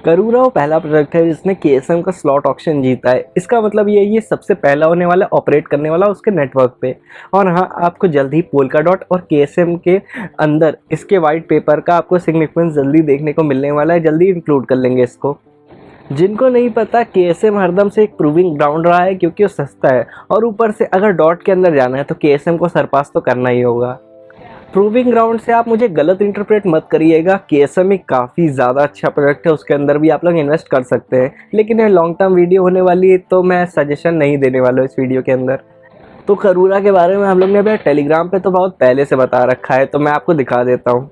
करूरा वो पहला प्रोजेक्ट है जिसने केएसएम का स्लॉट ऑक्शन जीता है। इसका मतलब ये सबसे पहला होने वाला ऑपरेट करने वाला उसके नेटवर्क पे। और हाँ, आपको जल्दी ही पोल्का डॉट और केएसएम के अंदर इसके वाइट पेपर का आपको सिग्निफिकेंस जल्दी देखने को मिलने वाला है। जल्दी इंक्लूड कर लेंगे इसको। जिनको नहीं पता, केएसएम हरदम से एक प्रूविंग ग्राउंड रहा है क्योंकि वो सस्ता है, और ऊपर से अगर डॉट के अंदर जाना है तो केएसएम को सरपास तो करना ही होगा। प्रूविंग ग्राउंड से आप मुझे गलत इंटरप्रेट मत करिएगा। केएसएम एक काफ़ी ज़्यादा अच्छा प्रोडक्ट है, उसके अंदर भी आप लोग इन्वेस्ट कर सकते हैं, लेकिन ये लॉन्ग टर्म वीडियो होने वाली है तो मैं सजेशन नहीं देने वाला हूँ इस वीडियो के अंदर। तो करूरा के बारे में हम लोग ने अभी टेलीग्राम पे तो बहुत पहले से बता रखा है, तो मैं आपको दिखा देता हूँ।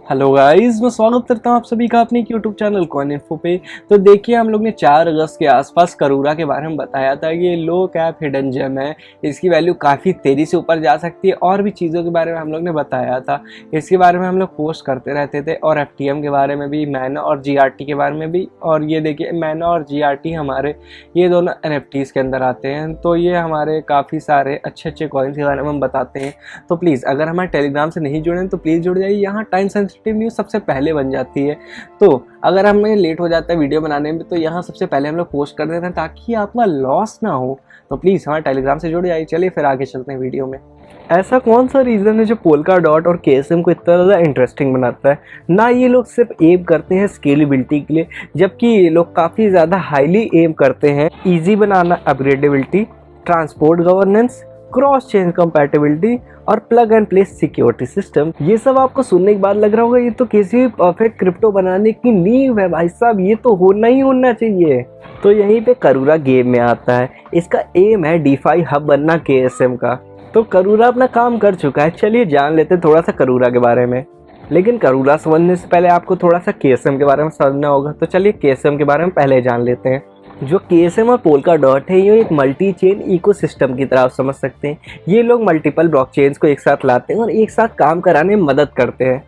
हेलो गाइस, मैं स्वागत करता हूँ आप सभी का अपने यूट्यूब चैनल कॉइन इन्फो पे। तो देखिए, हम लोग ने 4 अगस्त के आसपास करूरा के बारे में बताया था कि ये लो कैप हिडन जेम है, इसकी वैल्यू काफ़ी तेज़ी से ऊपर जा सकती है, और भी चीज़ों के बारे में हम लोग ने बताया था। इसके बारे में हम लोग पोस्ट करते रहते थे, और एफटीएम के बारे में भी, मैना और जीआरटी के बारे में भी। और ये देखिए, मैना और जीआरटी हमारे ये दोनों एनएफटीज़ के अंदर आते हैं, तो ये हमारे काफ़ी सारे अच्छे अच्छे कॉइन्स के बारे में हम बताते हैं। तो प्लीज़, अगर हमारे टेलीग्राम से नहीं जुड़े हैं तो प्लीज़ जुड़ जाइए। यहाँ टाइम न्यूज़ सबसे पहले बन जाती है, तो अगर हमें लेट हो जाता है वीडियो बनाने में तो यहाँ सबसे पहले हम लोग पोस्ट कर देते हैं ताकि आपका लॉस ना हो। तो प्लीज़ हमारे टेलीग्राम से जुड़ जाइए। चलिए फिर आगे चलते हैं वीडियो में। ऐसा कौन सा रीज़न है जो पोल्का डॉट और केएसएम को इतना ज़्यादा इंटरेस्टिंग बनाता है? ना ये लोग सिर्फ एम करते हैं स्केलेबिलिटी के लिए, जबकि ये लोग काफ़ी ज़्यादा हाईली एम करते हैं ईजी बनाना, upgradability, transport governance, cross chain compatibility और plug and play security system. ये सब आपको सुनने के बाद लग रहा होगा ये तो किसी भी परफेक्ट क्रिप्टो बनाने की नींव है भाई साहब, ये तो होना ही होना चाहिए। तो यहीं पे करूरा गेम में आता है। इसका एम है डीफाई हब बनना केएसएम का। तो करूरा अपना काम कर चुका है। चलिए जान लेते हैं थोड़ा सा करूरा के बारे में। लेकिन करूरा समझने से पहले आपको थोड़ा सा केएसएम के बारे में समझना होगा। तो चलिए केएसएम के बारे में पहले जान लेते हैं। जो केएसएम और पोल्का डॉट है, ये एक मल्टी चेन इकोसिस्टम की तरह आप समझ सकते हैं। ये लोग मल्टीपल ब्लॉकचेन्स को एक साथ लाते हैं और एक साथ काम कराने में मदद करते हैं।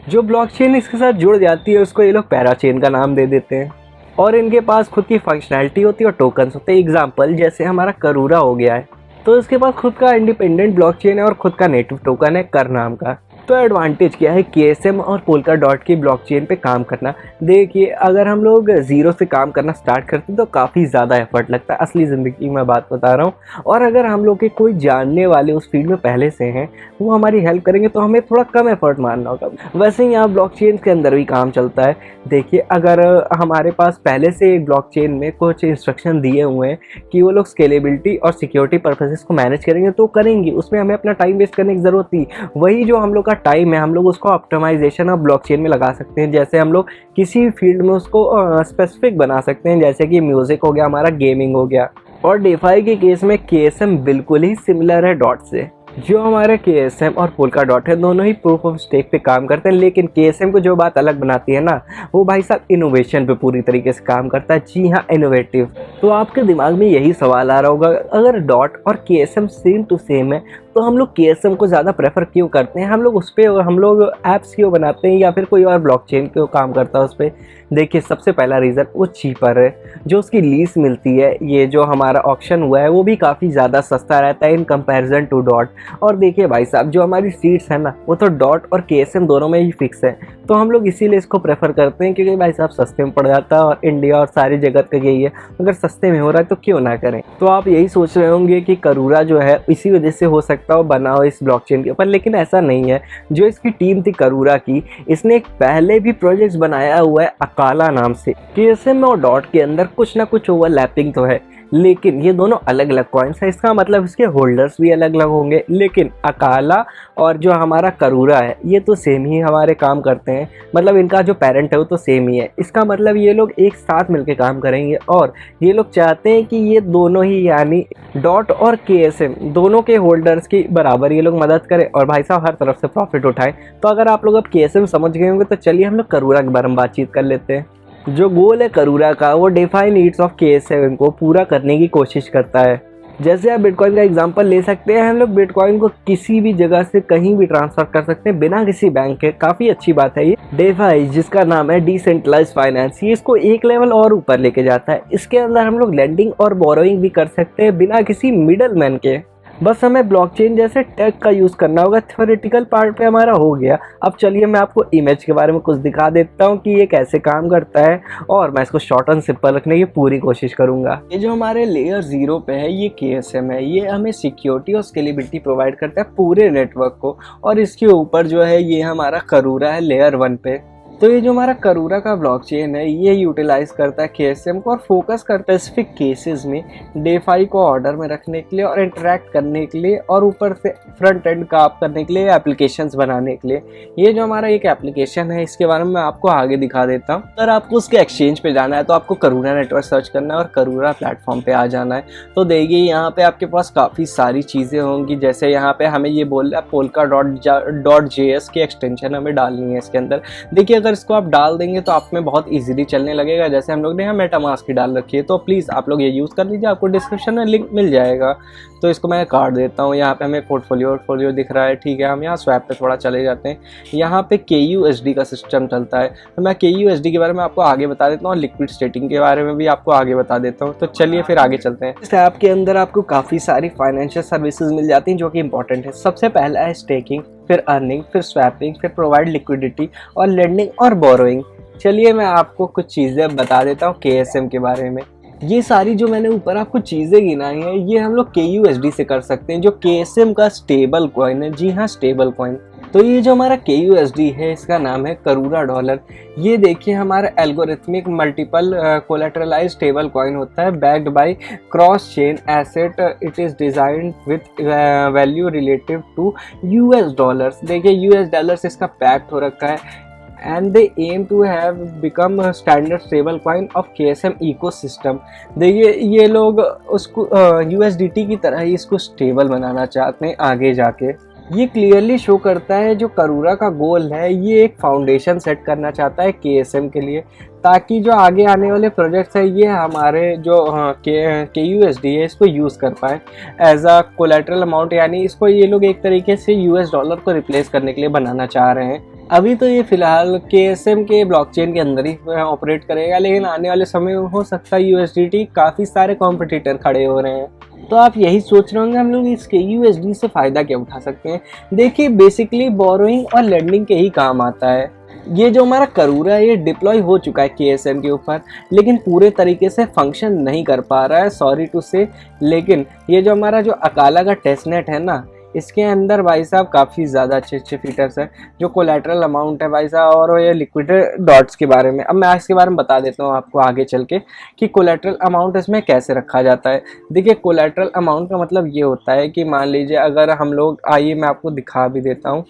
जो ब्लॉकचेन इसके साथ जुड़ जाती है उसको ये लोग पैराचेन का नाम दे देते हैं, और इनके पास खुद की फंक्शनैलिटी होती है और टोकन्स होते हैं। एग्जाम्पल जैसे हमारा करूरा हो गया है, तो इसके पास खुद का इंडिपेंडेंट ब्लॉकचेन है और खुद का नेटिव टोकन है कर नाम का। तो एडवांटेज क्या है केएसएम और पोल्का डॉट की ब्लॉकचेन पे काम करना? देखिए, अगर हम लोग ज़ीरो से काम करना स्टार्ट करते हैं तो काफ़ी ज़्यादा एफर्ट लगता है, असली ज़िंदगी में बात बता रहा हूँ। और अगर हम लोग के कोई जानने वाले उस फील्ड में पहले से हैं, वो हमारी हेल्प करेंगे तो हमें थोड़ा कम एफर्ट मारना होगा। वैसे ही यहाँ ब्लॉकचेन के अंदर भी काम चलता है। देखिए, अगर हमारे पास पहले से एक ब्लॉकचेन में कुछ इंस्ट्रक्शन दिए हुए हैं कि वो लोग स्केलेबिलिटी और सिक्योरिटी पर्पसेस को मैनेज करेंगे तो करेंगे, उसमें हमें अपना टाइम वेस्ट करने की ज़रूरत नहीं। वही जो हम लोग का टाइम है, हम लोग उसको ऑप्टिमाइजेशन और ब्लॉकचेन में लगा सकते हैं। जैसे हम लोग किसी फील्ड में उसको स्पेसिफिक बना सकते हैं, जैसे कि म्यूज़िक हो गया, हमारा गेमिंग हो गया। और डेफाई के केस में केएसएम बिल्कुल ही सिमिलर है डॉट से। जो हमारे केएसएम और पोल्का डॉट है, दोनों ही प्रूफ ऑफ स्टेक पे काम करते हैं, लेकिन केएसएम को जो बात अलग बनाती है ना, वो भाई साहब इनोवेशन पे पूरी तरीके से काम करता है। जी हाँ, इनोवेटिव। तो आपके दिमाग में यही सवाल आ रहा होगा, अगर डॉट और केएसएम सेम टू सेम है तो हम लोग केएसएम को ज़्यादा प्रेफर क्यों करते हैं? हम लोग उस पर हम लोग ऐप्स क्यों बनाते हैं, या फिर कोई और ब्लॉकचेन क्यों काम करता है उस पर? देखिए, सबसे पहला रीज़न वो चीपर है। जो उसकी लीज मिलती है, ये जो हमारा ऑक्शन हुआ है, वो भी काफ़ी ज़्यादा सस्ता रहता है इन कंपैरिजन टू डॉट। और देखिए भाई साहब, जो हमारी सीट्स है ना, वो तो डॉट और केएसएम दोनों में ही फिक्स है। तो हम लोग इसीलिए इसको प्रेफर करते हैं, क्योंकि भाई साहब सस्ते में पड़ जाता है, और इंडिया और सारी जगत का यही है, अगर सस्ते में हो रहा है तो क्यों ना करें। तो आप यही सोच रहे होंगे कि करूरा जो है इसी वजह से हो सकता हो बना हो इस ब्लॉकचेन के ऊपर, लेकिन ऐसा नहीं है। जो इसकी टीम थी करूरा की, इसने एक पहले भी प्रोजेक्ट बनाया हुआ है अकाला नाम से। केएसएम और डॉट के अंदर कुछ ना कुछ ओवरलैपिंग तो है, लेकिन ये दोनों अलग अलग कॉइन्स हैं। इसका मतलब इसके होल्डर्स भी अलग अलग होंगे, लेकिन अकाला और जो हमारा करूरा है, ये तो सेम ही हमारे काम करते हैं। मतलब इनका जो पेरेंट है वो तो सेम ही है। इसका मतलब ये लोग एक साथ मिलकर काम करेंगे, और ये लोग चाहते हैं कि ये दोनों ही, यानी डॉट और केएसएम, दोनों के होल्डर्स की बराबर ये लोग मदद करें, और भाई साहब हर तरफ से प्रॉफिट उठाएं। तो अगर आप लोग अब केएसएम समझ गए होंगे तो चलिए हम लोग करूरा के बारे में बातचीत कर लेते हैं। जो गोल है करूरा का, वो डेफाई नीड्स ऑफ केएसएम को पूरा करने की कोशिश करता है। जैसे आप बिटकॉइन का एग्जांपल ले सकते हैं, हम लोग बिटकॉइन को किसी भी जगह से कहीं भी ट्रांसफर कर सकते हैं बिना किसी बैंक के। काफ़ी अच्छी बात है ये। डेफाई, जिसका नाम है डिसेंट्रलाइज्ड फाइनेंस, ये इसको एक लेवल और ऊपर लेके जाता है। इसके अंदर हम लोग लेंडिंग और बोरोइंग भी कर सकते हैं बिना किसी मिडल मैन के। बस हमें ब्लॉकचेन जैसे टेक का यूज़ करना होगा। थ्योरेटिकल पार्ट पे हमारा हो गया। अब चलिए मैं आपको इमेज के बारे में कुछ दिखा देता हूँ कि ये कैसे काम करता है, और मैं इसको शॉर्ट एंड सिंपल रखने की पूरी कोशिश करूँगा। ये जो हमारे लेयर 0 पे है ये KSM है। ये हमें सिक्योरिटी और स्केलेबिलिटी प्रोवाइड करता है पूरे नेटवर्क को। और इसके ऊपर जो है ये हमारा करूरा है लेयर 1 पे। तो ये जो हमारा करूरा का ब्लॉकचेन है ये यूटिलाइज करता है KSM को और फोकस करता है स्पेसिफिक केसेस में डेफाई को ऑर्डर में रखने के लिए और इंटरेक्ट करने के लिए, और ऊपर से फ्रंट एंड काम करने के लिए, एप्लीकेशंस बनाने के लिए। ये जो हमारा एक एप्लीकेशन है इसके बारे में मैं आपको आगे दिखा देता हूँ। अगर आपको उसके एक्सचेंज पे जाना है तो आपको करूरा नेटवर्क सर्च करना है और करूरा प्लेटफॉर्म पे आ जाना है। तो देखिए यहाँ पे आपके पास काफ़ी सारी चीज़ें होंगी, जैसे यहाँ पे हमें ये बोल रहा है polka.js की एक्सटेंशन हमें डालनी है इसके अंदर। देखिए अगर इसको आप डाल देंगे तो आप में बहुत इजीली चलने लगेगा। जैसे हम लोग ने यहाँ मेटामास्क की डाल रखी है, तो प्लीज़ आप लोग ये यूज़ कर लीजिए, आपको डिस्क्रिप्शन में लिंक मिल जाएगा। तो इसको मैं काट देता हूँ। यहाँ पे हमें पोर्टफोलियो दिख रहा है, ठीक है। हम यहाँ स्वैप पे थोड़ा चले जाते हैं। यहाँ पे KUSD का सिस्टम चलता है, तो मैं KUSD के बारे में आपको आगे बता देता हूँ और लिक्विड स्टेटिंग के बारे में भी आपको आगे बता देता हूँ। तो चलिए फिर आगे चलते हैं। इस ऐप के अंदर आपको काफ़ी सारी फाइनेंशियल सर्विसेज मिल जाती हैं जो कि इंपॉर्टेंट है। सबसे पहला है स्टेकिंग, फिर अर्निंग, फिर स्वैपिंग, फिर प्रोवाइड लिक्विडिटी और लेंडिंग और बोरोइंग। चलिए मैं आपको कुछ चीज़ें बता देता हूँ KSM के बारे में। ये सारी जो मैंने ऊपर आपको चीज़ें गिनाई हैं ये हम लोग KUSD से कर सकते हैं, जो KSM का स्टेबल कॉइन है। जी हाँ, स्टेबल कॉइन। तो ये जो हमारा KUSD है इसका नाम है करूरा डॉलर। ये देखिए हमारा algorithmic multiple collateralize stable coin होता है, backed by cross chain asset. It is designed with value relative to US dollars. देखिए US डॉलर्स इसका पैक्ट हो रखा है, and they aim to have become a standard stable coin of KSM ecosystem। देखिए ये लोग उसको USDT की तरह ही इसको स्टेबल बनाना चाहते हैं आगे जाके। ये क्लियरली शो करता है जो करूरा का गोल है, ये एक फाउंडेशन सेट करना चाहता है KSM के लिए, ताकि जो आगे आने वाले प्रोजेक्ट्स है ये हमारे जो KUSD है इसको यूज़ कर पाए एज अ कोलेटरल अमाउंट। यानी इसको ये लोग एक तरीके से US डॉलर को रिप्लेस करने के लिए बनाना चाह रहे हैं। अभी तो ये फिलहाल KSM के ब्लॉकचेन के अंदर ही ऑपरेट करेगा, लेकिन आने वाले समय में हो सकता है USDT काफ़ी सारे कॉम्पिटिटर खड़े हो रहे हैं। तो आप यही सोच रहे होंगे हम लोग इस KUSD से फ़ायदा क्या उठा सकते हैं। देखिए बेसिकली बोरोइंग और लेंडिंग के ही काम आता है। ये जो हमारा करूरा है ये डिप्लॉय हो चुका है KSM के ऊपर, लेकिन पूरे तरीके से फंक्शन नहीं कर पा रहा है, सॉरी टू से। लेकिन ये जो हमारा जो अकाला का टेस्टनेट है ना, इसके अंदर भाई साहब काफ़ी ज़्यादा अच्छे फीचर्स हैं, जो कोलेटरल अमाउंट है भाई साहब और ये लिक्विड डॉट्स के बारे में। अब मैं इसके बारे में बता देता हूँ आपको आगे चल के कि कोलेटरल अमाउंट इसमें कैसे रखा जाता है। देखिए कोलेटरल अमाउंट का मतलब ये होता है कि मान लीजिए अगर हम लोग, आइए मैं आपको दिखा भी देता हूँ,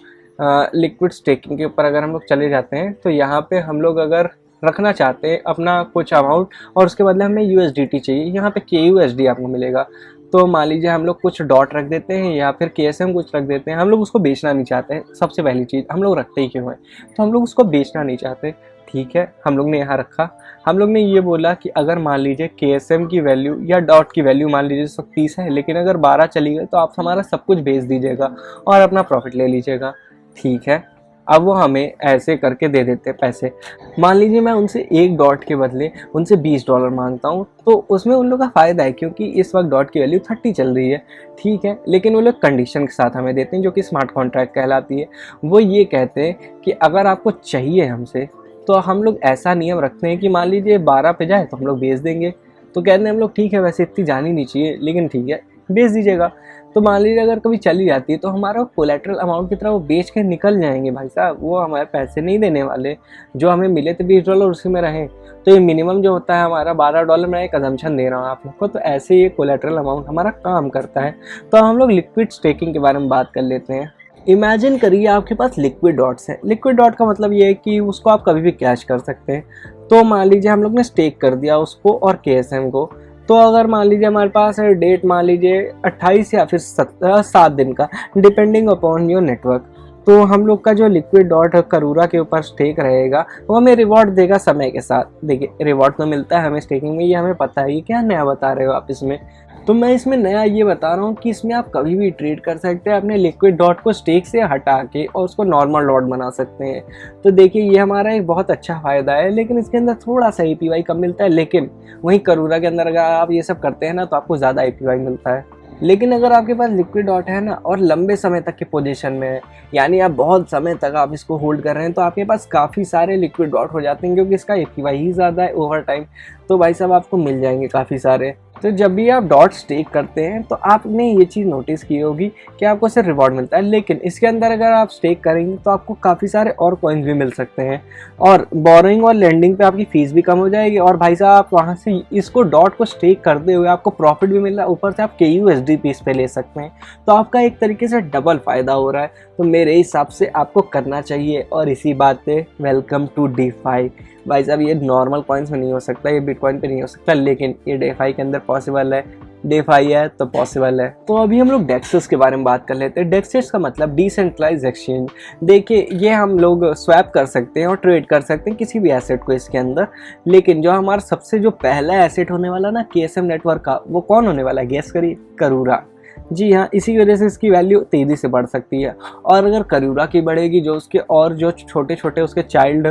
लिक्विड स्टेकिंग के ऊपर अगर हम लोग चले जाते हैं तो यहाँ पे हम लोग अगर रखना चाहते हैं अपना कुछ अमाउंट और उसके बदले हमें USDT चाहिए, यहाँ पे KUSD आपको मिलेगा। तो मान लीजिए हम लोग कुछ डॉट रख देते हैं या फिर KSM कुछ रख देते हैं। हम लोग उसको बेचना नहीं चाहते हैं। सबसे पहली चीज़ हम लोग रखते ही क्यों हैं, तो हम लोग उसको बेचना नहीं चाहते। ठीक है, हम लोग ने यहाँ रखा। हम लोग ने ये बोला कि अगर मान लीजिए KSM की वैल्यू या डॉट की वैल्यू मान लीजिए 30 है, लेकिन अगर 12 चली गई तो आप हमारा सब कुछ बेच दीजिएगा और अपना प्रॉफिट ले लीजिएगा। ठीक है, अब वो हमें ऐसे करके दे देते हैं पैसे। मान लीजिए मैं उनसे एक डॉट के बदले उनसे $20 मांगता हूँ, तो उसमें उन लोगों का फ़ायदा है क्योंकि इस वक्त डॉट की वैल्यू 30 चल रही है। ठीक है, लेकिन वो लोग कंडीशन के साथ हमें देते हैं जो कि स्मार्ट कॉन्ट्रैक्ट कहलाती है। वो ये कहते हैं कि अगर आपको चाहिए हमसे, तो हम लोग ऐसा नियम रखते हैं कि मान लीजिए 12 पे जाए तो हम लोग बेच देंगे। तो कहते हैं हम लोग ठीक है, वैसे इतनी जानी नहीं चाहिए लेकिन ठीक है बेच दीजिएगा। तो मान लीजिए अगर कभी चली जाती है तो हमारा कोलेटरल अमाउंट की तरह वो बेच के निकल जाएंगे भाई साहब, वो हमारे पैसे नहीं देने वाले। जो हमें मिले थे $20 उसी में रहें। तो ये मिनिमम जो होता है हमारा $12, मैं एक अजम्पशन दे रहा हूँ आप लोग को। तो ऐसे ये कोलेटरल अमाउंट हमारा काम करता है। तो हम लोग लिक्विड स्टेकिंग के बारे में बात कर लेते हैं। इमेजिन करिए आपके पास लिक्विड डॉट्स हैं। लिक्विड डॉट का मतलब ये है कि उसको आप कभी भी कैश कर सकते हैं। तो मान लीजिए हम लोग ने स्टेक कर दिया उसको और KSM को। तो अगर मान लीजिए हमारे पास है डेट, मान लीजिए 28 या फिर 7 दिन का, डिपेंडिंग अपॉन योर नेटवर्क। तो हम लोग का जो लिक्विड डॉट करूरा के ऊपर स्टेक रहेगा वो हमें रिवॉर्ड देगा समय के साथ। देखिए रिवॉर्ड तो मिलता है हमें स्टेकिंग में, ये हमें पता है। ये क्या नया बता रहे हो आप इसमें? तो मैं इसमें नया ये बता रहा हूँ कि इसमें आप कभी भी ट्रेड कर सकते हैं अपने लिक्विड डॉट को स्टेक से हटा के और उसको नॉर्मल डॉट बना सकते हैं। तो देखिए ये हमारा एक बहुत अच्छा फ़ायदा है, लेकिन इसके अंदर थोड़ा सा APY कम मिलता है। लेकिन वहीं करूरा के अंदर अगर आप ये सब करते हैं ना तो आपको ज़्यादा APY मिलता है। लेकिन अगर आपके पास लिक्विड डॉट है ना और लंबे समय तक के पोजीशन में है, यानी आप बहुत समय तक आप इसको होल्ड कर रहे हैं, तो आपके पास काफ़ी सारे लिक्विड डॉट हो जाते हैं क्योंकि इसका APY ही ज़्यादा है ओवर टाइम। तो भाई साहब आपको मिल जाएंगे काफ़ी सारे। तो जब भी आप डॉट स्टेक करते हैं तो आपने ये चीज़ नोटिस की होगी कि आपको सिर्फ रिवॉर्ड मिलता है, लेकिन इसके अंदर अगर आप स्टेक करेंगे तो आपको काफ़ी सारे और कॉइन्स भी मिल सकते हैं और बोरोइंग और लेंडिंग पे आपकी फ़ीस भी कम हो जाएगी। और भाई साहब आप वहाँ से इसको डॉट को स्टेक करते हुए आपको प्रॉफिट भी मिल रहा है, ऊपर से आप KUSD इस पे ले सकते हैं। तो आपका एक तरीके से डबल फ़ायदा हो रहा है। तो मेरे हिसाब से आपको करना चाहिए। और इसी बात पे वेलकम टू DeFi। भाई साहब ये नॉर्मल कॉइन्स में नहीं हो सकता, ये बिटकॉइन पे नहीं हो सकता, लेकिन ये DeFi के अंदर पॉसिबल है। DeFi है तो पॉसिबल है। तो अभी हम लोग डेक्सेस के बारे में बात कर लेते हैं। डेक्सेस का मतलब डिसेंट्रलाइज एक्सचेंज। देखिए ये हम लोग स्वैप कर सकते हैं और ट्रेड कर सकते हैं किसी भी एसेट को इसके अंदर, लेकिन जो हमारा सबसे जो पहला एसेट होने वाला ना KSM नेटवर्क का, वो कौन होने वाला है? गेस करिए, करूरा। जी हाँ, इसी वजह से इसकी वैल्यू तेज़ी से बढ़ सकती है। और अगर करूरा की बढ़ेगी, जो उसके और जो छोटे छोटे उसके चाइल्ड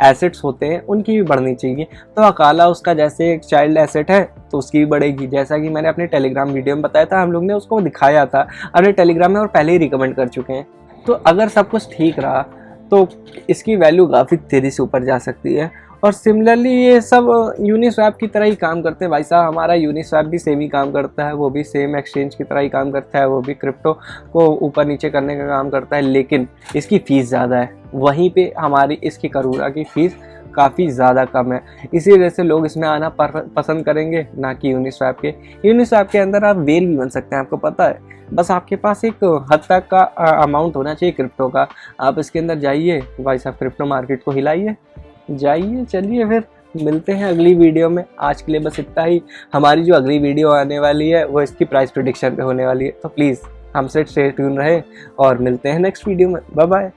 एसेट्स होते हैं उनकी भी बढ़नी चाहिए। तो अकाला उसका जैसे एक चाइल्ड एसेट है तो उसकी भी बढ़ेगी, जैसा कि मैंने अपने टेलीग्राम वीडियो में बताया था, हम लोग ने उसको दिखाया था अपने टेलीग्राम में और पहले ही रिकमेंड कर चुके हैं। तो अगर सब कुछ ठीक रहा तो इसकी वैल्यू काफ़ी तेज़ी से ऊपर जा सकती है। और सिमिलरली ये सब यूनिस्वैप की तरह ही काम करते हैं भाई साहब। हमारा यूनिस्वैप भी सेम ही काम करता है, वो भी सेम एक्सचेंज की तरह ही काम करता है, वो भी क्रिप्टो को ऊपर नीचे करने का काम करता है, लेकिन इसकी फ़ीस ज़्यादा है। वहीं पे हमारी इसकी करूरा की फ़ीस काफ़ी ज़्यादा कम है, इसी वजह से लोग इसमें आना पसंद करेंगे, ना कि यूनिस्वैप के। यूनिस्वैप के अंदर आप वेल भी बन सकते हैं, आपको पता है। बस आपके पास एक हद तक का अमाउंट होना चाहिए क्रिप्टो का। आप इसके अंदर जाइए भाई साहब, क्रिप्टो मार्केट को हिलाइए, जाइए। चलिए फिर मिलते हैं अगली वीडियो में। आज के लिए बस इतना ही। हमारी जो अगली वीडियो आने वाली है वो इसकी प्राइस प्रेडिक्शन पे होने वाली है, तो प्लीज़ हमसे स्टे ट्यून रहे और मिलते हैं नेक्स्ट वीडियो में। Bye bye.